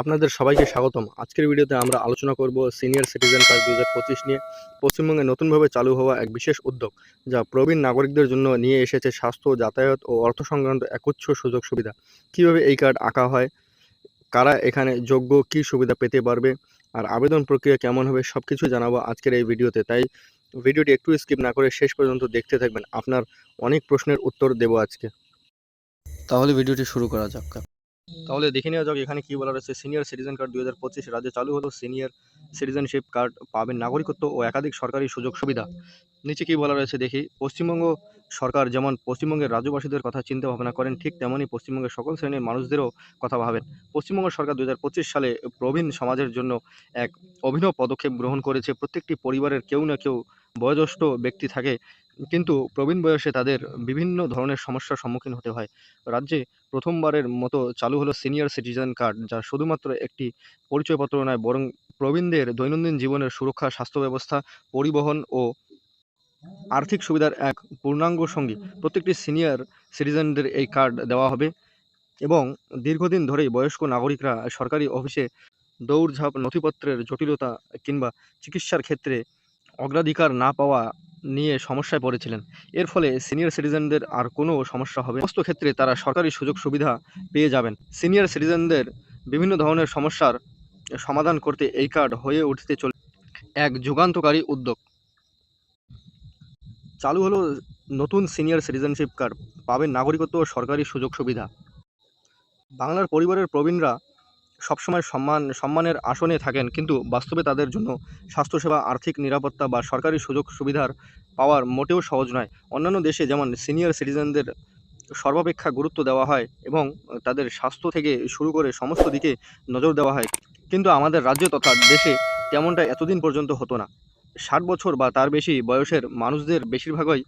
আপনাদের সবাইকে স্বাগতম। আজকের ভিডিওতে আমরা আলোচনা করব সিনিয়র সিটিজেন কার্ড 2025 নিয়ে। পশ্চিমবঙ্গে নতুনভাবে চালু হওয়া এক বিশেষ উদ্যোগ, যা প্রবীণ নাগরিকদের জন্য নিয়ে এসেছে স্বাস্থ্য, যাতায়াত ও অর্থ সংক্রান্ত একগুচ্ছ সুযোগ সুবিধা। কিভাবে এই কার্ড আঁকা হয়, কারা এখানে যোগ্য, কী সুবিধা পেতে পারবে, আর আবেদন প্রক্রিয়া কেমন হবে, সব কিছুই জানাবো আজকের এই ভিডিওতে। তাই ভিডিওটি একটু স্কিপ না করে শেষ পর্যন্ত দেখতে থাকবেন। আপনার অনেক প্রশ্নের উত্তর দেবো আজকে। তাহলে ভিডিওটি শুরু করা যাক। তাহলে দেখে নেওয়া যাক এখানে কি বলা রয়েছে। সিনিয়র সিটিজেন কার্ড 2025 রাজ্যে চালু হলো। সিনিয়র সিটিজেনশিপ কার্ড পাবেন নাগরিকত্ব ও একাধিক সরকারি সুযোগ সুবিধা। নিচে কি বলা রয়েছে দেখি। পশ্চিমবঙ্গ সরকার যেমন পশ্চিমবঙ্গের রাজ্যবাসীদের কথা চিন্তা ভাবনা করেন, ঠিক তেমনই পশ্চিমবঙ্গের সকল শ্রেণীর মানুষদেরও কথা ভাবেন। পশ্চিমবঙ্গ সরকার 2025 সালে প্রবীণ সমাজের জন্য এক অভিনব পদক্ষেপ গ্রহণ করেছে। প্রত্যেকটি পরিবারের কেউ না কেউ বয়োজ্যেষ্ঠ ব্যক্তি থাকে, কিন্তু প্রবীণ বয়সে তাদের বিভিন্ন ধরনের সমস্যার সম্মুখীন হতে হয়। রাজ্যে প্রথমবারের মতো চালু হলো সিনিয়র সিটিজেন কার্ড, যা শুধুমাত্র একটি পরিচয়পত্র নয়, বরং প্রবীণদের দৈনন্দিন জীবনের সুরক্ষা, স্বাস্থ্য ব্যবস্থা, পরিবহন ও আর্থিক সুবিধার এক পূর্ণাঙ্গ সঙ্গী। প্রত্যেকটি সিনিয়র সিটিজেনদের এই কার্ড দেওয়া হবে এবং দীর্ঘদিন ধরেই বয়স্ক নাগরিকরা সরকারি অফিসে দৌড়ঝাঁপ, নথিপত্রের জটিলতা কিংবা চিকিৎসার ক্ষেত্রে অগ্রাধিকার না পাওয়া নিয়ে সমস্যায় পড়েছিলেন। এর ফলে সিনিয়র সিটিজেনদের আর কোনো সমস্যা হবে না। সমস্ত ক্ষেত্রে তারা সরকারি সুযোগ সুবিধা পেয়ে যাবেন। সিনিয়র সিটিজেনদের বিভিন্ন ধরনের সমস্যার সমাধান করতে এই কার্ড হয়ে উঠতে চলে এক যুগান্তকারী উদ্যোগ। চালু হলো নতুন সিনিয়র সিটিজেনশিপ কার্ড, পাবেন নাগরিকত্ব ও সরকারি সুযোগ সুবিধা। বাংলার পরিবারের প্রবীণরা সবসময় সম্মানের আসনে থাকেন, কিন্তু বাস্তবে তাদের জন্য স্বাস্থ্যসেবা, আর্থিক নিরাপত্তা বা সরকারি সুযোগ সুবিধার পাওয়ার মোটেও সহজ নয়। অন্যান্য দেশে যেমন সিনিয়র সিটিজেনদের সর্বাপেক্ষা গুরুত্ব দেওয়া হয় এবং তাদের স্বাস্থ্য থেকে শুরু করে সমস্ত দিকে নজর দেওয়া হয়, কিন্তু আমাদের রাজ্যে তথা দেশে তেমনটা এতদিন পর্যন্ত হতো না। 60 বছর বা তার বেশি বয়সের মানুষদের বেশিরভাগই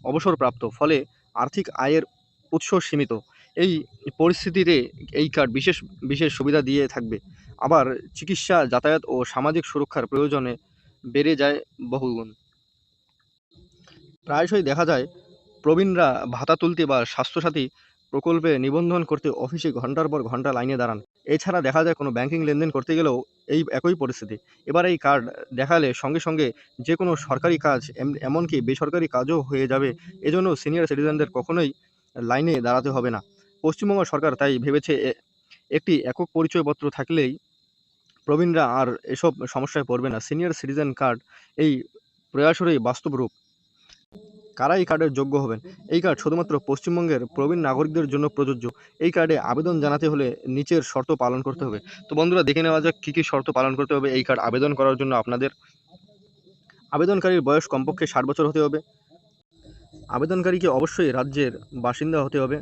অবসরপ্রাপ্ত, ফলে আর্থিক আয়ের উৎস সীমিত। এই পরিস্থিতিতে এই কার্ড বিশেষ বিশেষ সুবিধা দিয়ে থাকবে। আবার চিকিৎসা, যাতায়াত ও সামাজিক সুরক্ষার প্রয়োজনে বেড়ে যায় বহুগুণ। প্রায়শই দেখা যায় প্রবীণরা ভাতা তুলতে বা স্বাস্থ্যসাথী প্রকল্পে নিবন্ধন করতে অফিসে ঘন্টার পর ঘন্টা লাইনে দাঁড়ান। এছাড়া দেখা যায় কোনো ব্যাংকিং লেনদেন করতে গেলেও এই একই পরিস্থিতি। এবার এই কার্ড দেখালে সঙ্গে সঙ্গে যে কোনো সরকারি কাজ, এমনকি বেসরকারি কাজও হয়ে যাবে। এজন্য সিনিয়র সিটিজেনদের কখনোই লাইনে দাঁড়াতে হবে না। পশ্চিমবঙ্গ সরকার তাই ভেবেছে একটি একক পরিচয়পত্র থাকলেই প্রবীণরা আর এসব সমস্যায় পড়বে না। সিনিয়র সিটিজেন কার্ড এই প্রয়াসেরই বাস্তব রূপ। কারা এই কার্ডের যোগ্য হবেন? এই কার্ড শুধুমাত্র পশ্চিমবঙ্গের প্রবীণ নাগরিকদের জন্য প্রযোজ্য। এই কার্ডে আবেদন জানাতে হলে নিচের শর্ত পালন করতে হবে। তো বন্ধুরা, দেখে নেওয়া যাক কী কী শর্ত পালন করতে হবে এই কার্ড আবেদন করার জন্য আপনাদের। আবেদনকারীর বয়স কমপক্ষে 60 বছর হতে হবে। আবেদনকারীকে অবশ্যই রাজ্যের বাসিন্দা হতে হবে।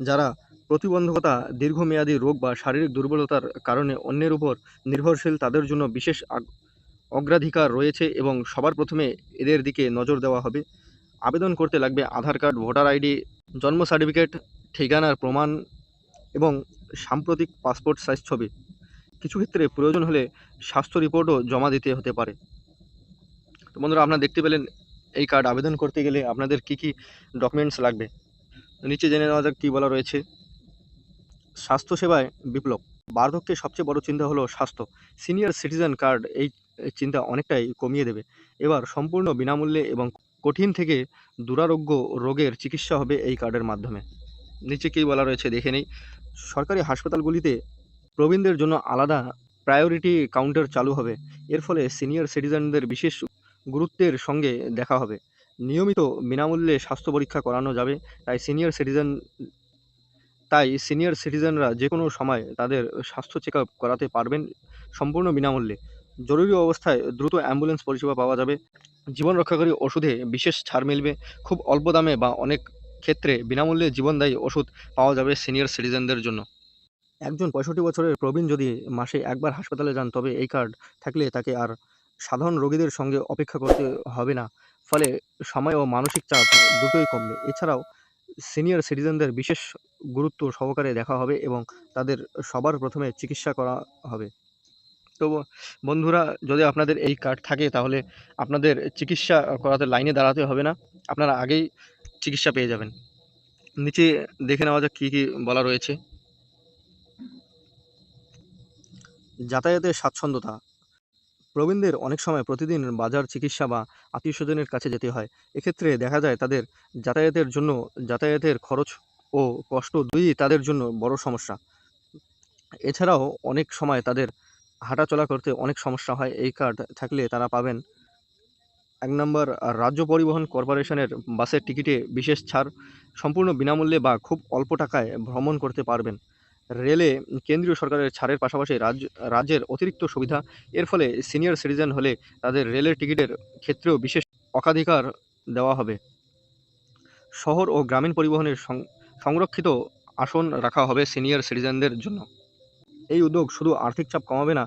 যারা প্রতিবন্ধকতা, দীর্ঘমেয়াদী রোগ বা শারীরিক দুর্বলতার কারণে অন্যের উপর নির্ভরশীল, তাদের জন্য বিশেষ অগ্রাধিকার রয়েছে এবং সবার প্রথমে এদের দিকে নজর দেওয়া হবে। আবেদন করতে লাগবে আধার কার্ড, ভোটার আইডি, জন্ম সার্টিফিকেট, ঠিকানার প্রমাণ এবং সাম্প্রতিক পাসপোর্ট সাইজ ছবি। কিছু ক্ষেত্রে প্রয়োজন হলে স্বাস্থ্য রিপোর্টও জমা দিতে হতে পারে। তো বন্ধুরা, আপনারা দেখতে পেলেন এই কার্ড আবেদন করতে গেলে আপনাদের কি কি ডকুমেন্টস লাগবে। নিচে জেনে নেওয়া যাক কী বলা রয়েছে। স্বাস্থ্যসেবায় বিপ্লব। বার্ধক্যের সবচেয়ে বড় চিন্তা হলো স্বাস্থ্য। সিনিয়র সিটিজেন কার্ড এই চিন্তা অনেকটাই কমিয়ে দেবে। এবার সম্পূর্ণ বিনামূল্যে এবং কঠিন থেকে দুরারোগ্য রোগের চিকিৎসা হবে এই কার্ডের মাধ্যমে। নিচে কী বলা রয়েছে দেখে নেই। সরকারি হাসপাতালগুলিতে প্রবীণদের জন্য আলাদা প্রায়োরিটি কাউন্টার চালু হবে। এর ফলে সিনিয়র সিটিজেনদের বিশেষ গুরুত্বের সঙ্গে দেখা হবে। নিয়মিত বিনামূল্যে স্বাস্থ্য পরীক্ষা করানো যাবে। সিনিয়র সিটিজেনরা যে কোনো সময় তাদের স্বাস্থ্য চেক আপ করাতে পারবেন সম্পূর্ণ বিনামূল্যে। জরুরি অবস্থায় দ্রুত অ্যাম্বুলেন্স পরিষেবা পাওয়া যাবে। জীবন রক্ষাকারী ওষুধে বিশেষ ছাড় মিলবে। খুব অল্প দামে বা অনেক ক্ষেত্রে বিনামূল্যে জীবনদায়ী ওষুধ পাওয়া যাবে সিনিয়র সিটিজেনদের জন্য। একজন 65 বছরের প্রবীণ যদি মাসে একবার হাসপাতালে যান, তবে এই কার্ড থাকলে তাকে আর সাধারণ রোগীদের সঙ্গে অপেক্ষা করতে হবে না। ফলে সময় ও মানসিক চাপ দুটোই কমবে। এছাড়াও সিনিয়র সিটিজেনদের বিশেষ গুরুত্ব সহকারে দেখা হবে এবং তাদের সবার প্রথমে চিকিৎসা করা হবে। তো বন্ধুরা, যদি আপনাদের এই কার্ড থাকে তাহলে আপনাদের চিকিৎসা করাতে লাইনে দাঁড়াতে হবে না, আপনারা আগেই চিকিৎসা পেয়ে যাবেন। নিচে দেখে নেওয়া যাক কী কী বলা রয়েছে। যাতায়াতের স্বাচ্ছন্দ্যতা। প্রবীণদের অনেক সময় প্রতিদিন বাজার, চিকিৎসা বা আত্মীয়স্বজনের কাছে যেতে হয়। এক্ষেত্রে দেখা যায় তাদের যাতায়াতের খরচ ও কষ্ট দুইই তাদের জন্য বড় সমস্যা। এছাড়াও অনেক সময় তাদের হাঁটাচলা করতে অনেক সমস্যা হয়। এই কার্ড থাকলে তারা পাবেন ১ নম্বর রাজ্য পরিবহন কর্পোরেশনের বাসের টিকিটে বিশেষ ছাড়, সম্পূর্ণ বিনামূল্যে বা খুব অল্প টাকায় ভ্রমণ করতে পারবেন। রেলে কেন্দ্রীয় সরকারের ছাড়ের পাশাপাশি রাজ্যের অতিরিক্ত সুবিধা। এর ফলে সিনিয়র সিটিজেন হলে তাদের রেলের টিকিটের ক্ষেত্রেও বিশেষ অগ্রাধিকার দেওয়া হবে। শহর ও গ্রামীণ পরিবহনের সংরক্ষিত আসন রাখা হবে সিনিয়র সিটিজেনদের জন্য। এই উদ্যোগ শুধু আর্থিক চাপ কমাবে না,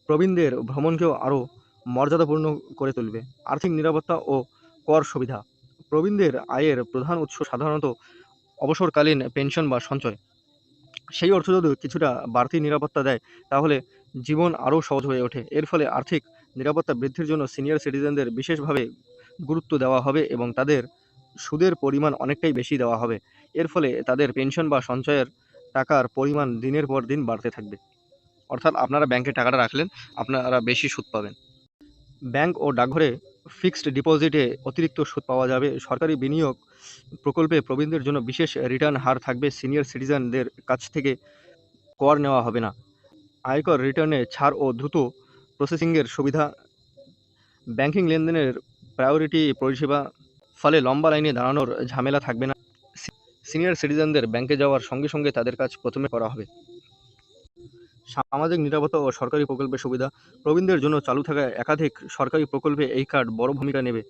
প্রবীণদের ভ্রমণকেও আরও মর্যাদাপূর্ণ করে তুলবে। আর্থিক নিরাপত্তা ও কর সুবিধা। প্রবীণদের আয়ের প্রধান উৎস সাধারণত অবসরকালীন পেনশন বা সঞ্চয়। সেই অর্থ যদি কিছুটা বাড়তি নিরাপত্তা দেয়, তাহলে জীবন আরও সহজ হয়ে ওঠে। এর ফলে আর্থিক নিরাপত্তা বৃদ্ধির জন্য সিনিয়র সিটিজেনদের বিশেষভাবে গুরুত্ব দেওয়া হবে এবং তাদের সুদের পরিমাণ অনেকটাই বেশি দেওয়া হবে। এর ফলে তাদের পেনশন বা সঞ্চয়ের টাকার পরিমাণ দিনের পর দিন বাড়তে থাকবে। অর্থাৎ আপনারা ব্যাংকে টাকাটা রাখলেন, আপনারা বেশি সুদ পাবেন। ব্যাংক ও ডাকঘরে ফিক্সড ডিপোজিটে অতিরিক্ত সুদ পাওয়া যাবে। সরকারি বিনিয়োগ প্রকল্পে প্রবীণদের জন্য বিশেষ রিটার্ন হার থাকবে। সিনিয়র সিটিজেনদের কাছ থেকে কর নেওয়া হবে না। আয়কর রিটার্নে ছাড় ও দ্রুত প্রসেসিংয়ের সুবিধা। ব্যাংকিং লেনদেনের প্রায়োরিটি পরিষেবা, ফলে লম্বা লাইনে দাঁড়ানোর ঝামেলা থাকবে না। সিনিয়র সিটিজেনদের ব্যাংকে যাওয়ার সঙ্গে সঙ্গে তাদের কাজ প্রথমে করা হবে। সামাজিক নিরাপত্তা ও সরকারি প্রকল্পের সুবিধা। প্রবীণদের জন্য চালু থাকা একাধিক সরকারি প্রকল্পে এই কার্ড বড় ভূমিকা নেবে।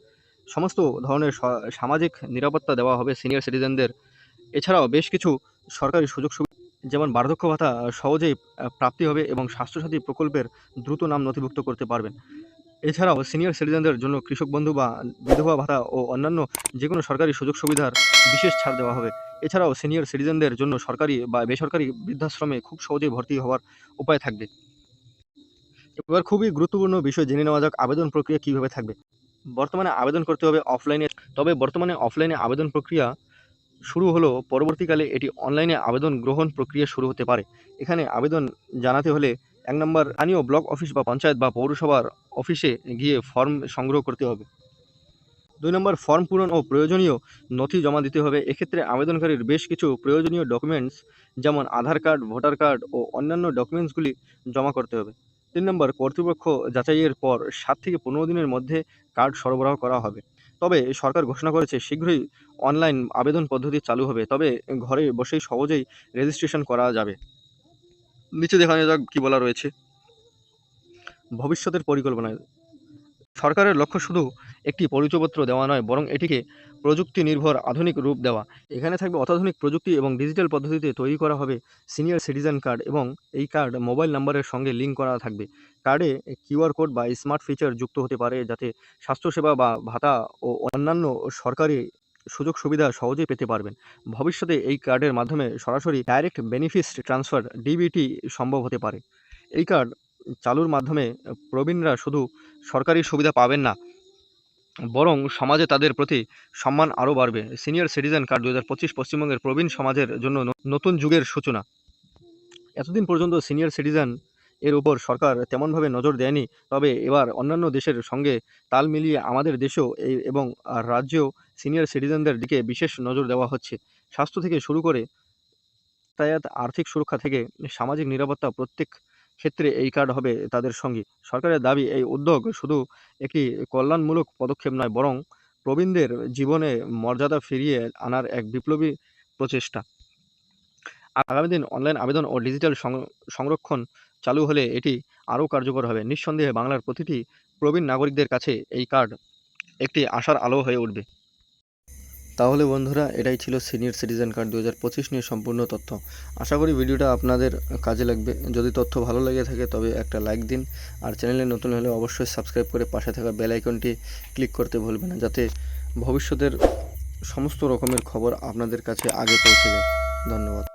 সমস্ত ধরনের সামাজিক নিরাপত্তা দেওয়া হবে সিনিয়র সিটিজেনদের। এছাড়াও বেশ কিছু সরকারি সুযোগ সুবিধা, যেমন বার্ধক্য ভাতা সহজেই প্রাপ্তি হবে এবং স্বাস্থ্যসাথী প্রকল্পের দ্রুত নাম নথিভুক্ত করতে পারবেন। এছাড়াও সিনিয়র সিটিজেনদের জন্য কৃষক বন্ধু বা বিধবা ভাতা ও অন্যান্য যে কোনো সরকারি সুযোগ সুবিধার বিশেষ ছাড় দেওয়া হবে। এছাড়াও সিনিয়র সিটিজেনদের জন্য সরকারি বা বেসরকারি বৃদ্ধাশ্রমে খুব সহজেই ভর্তি হওয়ার উপায় থাকবে। এবার খুবই গুরুত্বপূর্ণ বিষয় জেনে নেওয়া যাক, আবেদন প্রক্রিয়া কীভাবে থাকবে। বর্তমানে আবেদন করতে হবে অফলাইনে, তবে বর্তমানে অফলাইনে আবেদন প্রক্রিয়া শুরু হলেও পরবর্তীকালে এটি অনলাইনে আবেদন গ্রহণ প্রক্রিয়া শুরু হতে পারে। এখানে আবেদন জানাতে হলে ১ নম্বর স্থানীয় ব্লক অফিস বা পঞ্চায়েত বা পৌরসভার অফিসে গিয়ে ফর্ম সংগ্রহ করতে হবে। ২ নম্বর ফর্ম পূরণ ও প্রয়োজনীয় নথি জমা দিতে হবে। এক্ষেত্রে আবেদনকারীর বেশ কিছু প্রয়োজনীয় ডকুমেন্টস, যেমন আধার কার্ড, ভোটার কার্ড ও অন্যান্য ডকুমেন্টসগুলি জমা করতে হবে। ৩ নম্বর কর্তৃপক্ষ যাচাইয়ের পর ৭ থেকে ১৫ দিনের মধ্যে কার্ড সরবরাহ করা হবে। তবে সরকার ঘোষণা করেছে শীঘ্রই অনলাইন আবেদন পদ্ধতি চালু হবে, তবে ঘরে বসেই সহজেই রেজিস্ট্রেশন করা যাবে। নিচে দেখানো যাক কী বলা রয়েছে। ভবিষ্যতের পরিকল্পনা। সরকারের লক্ষ্য শুধু একটি পরিচয়পত্র দেওয়া নয়, বরং এটিকে প্রযুক্তি নির্ভর আধুনিক রূপ দেওয়া। এখানে থাকবে অত্যাধুনিক প্রযুক্তি এবং ডিজিটাল পদ্ধতিতে তৈরি করা হবে সিনিয়র সিটিজেন কার্ড, এবং এই কার্ড মোবাইল নাম্বারের সঙ্গে লিঙ্ক করা থাকবে। কার্ডে কিউআর কোড বা স্মার্ট ফিচার যুক্ত হতে পারে, যাতে স্বাস্থ্যসেবা বা ভাতা ও অন্যান্য সরকারি সুযোগ সুবিধা সহজেই পেতে পারবেন। ভবিষ্যতে এই কার্ডের মাধ্যমে সরাসরি ডাইরেক্ট বেনিফিট ট্রান্সফার ডিবিটি সম্ভব হতে পারে। এই কার্ড চালুর মাধ্যমে প্রবীণরা শুধু সরকারি সুবিধা পাবেন না, বরং সমাজে তাদের প্রতি সম্মান আরও বাড়বে। সিনিয়র সিটিজেন কার্ড ২০২৫ পশ্চিমবঙ্গের প্রবীণ সমাজের জন্য নতুন যুগের সূচনা। এতদিন পর্যন্ত সিনিয়র সিটিজেন এর উপর সরকার তেমনভাবে নজর দেয়নি, তবে এবার অন্যান্য দেশের সঙ্গে তাল মিলিয়ে আমাদের দেশেও এবং রাজ্যেও সিনিয়র সিটিজেনদের দিকে বিশেষ নজর দেওয়া হচ্ছে। স্বাস্থ্য থেকে শুরু করে যাতায়াত, আর্থিক সুরক্ষা থেকে সামাজিক নিরাপত্তা, প্রত্যেক ক্ষেত্রে এই কার্ড হবে তাদের সঙ্গী। সরকারের দাবি, এই উদ্যোগ শুধু একটি কল্যাণমূলক পদক্ষেপ নয়, বরং প্রবীণদের জীবনে মর্যাদা ফিরিয়ে আনার এক বিপ্লবী প্রচেষ্টা। আগামী দিন অনলাইন আবেদন ও ডিজিটাল সংরক্ষণ চালু হলে এটি আরও কার্যকর হবে। নিঃসন্দেহে বাংলার প্রতিটি প্রবীণ নাগরিকদের কাছে এই কার্ড একটি আশার আলো হয়ে উঠবে। তাহলে বন্ধুরা, এটাই ছিল সিনিয়র সিটিজেন কার্ড ২০২৫ নিয়ে সম্পূর্ণ তথ্য। আশা করি ভিডিওটা আপনাদের কাজে লাগবে। যদি তথ্য ভালো লেগে থাকে তবে একটা লাইক দিন, আর চ্যানেলে নতুন হলে অবশ্যই সাবস্ক্রাইব করে পাশে থাকা বেল আইকনটি ক্লিক করতে ভুলবেন না, যাতে ভবিষ্যতের সমস্ত রকমের খবর আপনাদের কাছে আগে পৌঁছে যায়। ধন্যবাদ।